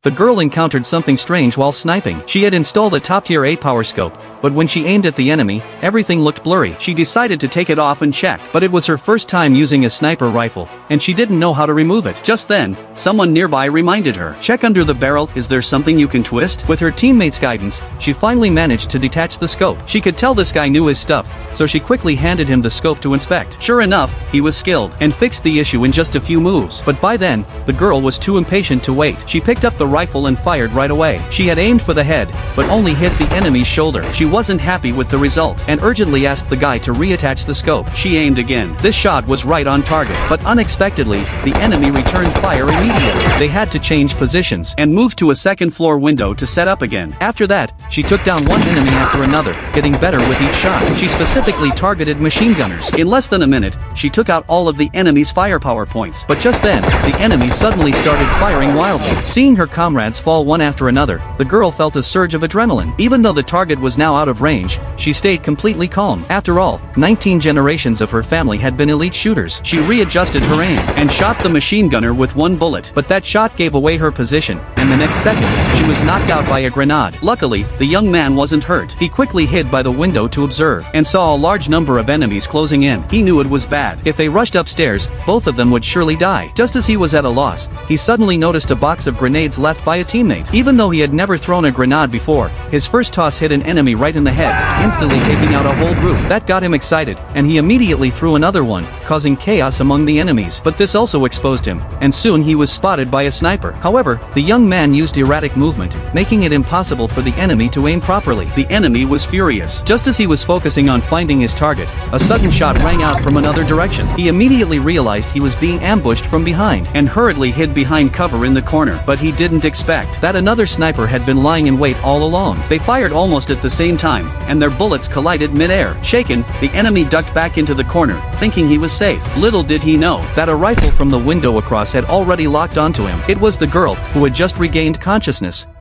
The girl encountered something strange while sniping. She had installed a top-tier 8-power scope, but when she aimed at the enemy, everything looked blurry. She decided to take it off and check, but it was her first time using a sniper rifle, and she didn't know how to remove it. Just then, someone nearby reminded her, "Check under the barrel, is there something you can twist?" With her teammates' guidance, she finally managed to detach the scope. She could tell this guy knew his stuff, so she quickly handed him the scope to inspect. Sure enough, he was skilled, and fixed the issue in just a few moves. But by then, the girl was too impatient to wait. She picked up the rifle and fired right away. She had aimed for the head, but only hit the enemy's shoulder. She wasn't happy with the result, and urgently asked the guy to reattach the scope. She aimed again. This shot was right on target, but unexpectedly, the enemy returned fire immediately. They had to change positions, and move to a second-floor window to set up again. After that, she took down one enemy after another, getting better with each shot. She specifically targeted machine gunners. In less than a minute, she took out all of the enemy's firepower points. But just then, the enemy suddenly started firing wildly. Seeing her comrades fall one after another, the girl felt a surge of adrenaline. Even though the target was now out of range, she stayed completely calm. After all, 19 generations of her family had been elite shooters. She readjusted her aim, and shot the machine gunner with one bullet. But that shot gave away her position, and the next second, she was knocked out by a grenade. Luckily, the young man wasn't hurt. He quickly hid by the window to observe, and saw a large number of enemies closing in. He knew it was bad. If they rushed upstairs, both of them would surely die. Just as he was at a loss, he suddenly noticed a box of grenades left by a teammate. Even though he had never thrown a grenade before, his first toss hit an enemy right in the head, instantly taking out a whole group. That got him excited, and he immediately threw another one, causing chaos among the enemies. But this also exposed him, and soon he was spotted by a sniper. However, the young man used erratic movement, making it impossible for the enemy to aim properly. The enemy was furious. Just as he was focusing on finding his target, a sudden shot rang out from another direction. He immediately realized he was being ambushed from behind, and hurriedly hid behind cover in the corner. But he didn't expect that another sniper had been lying in wait all along. They fired almost at the same time, and their bullets collided mid-air. Shaken, the enemy ducked back into the corner, thinking he was safe. Little did he know that a rifle from the window across had already locked onto him. It was the girl, who had just regained consciousness.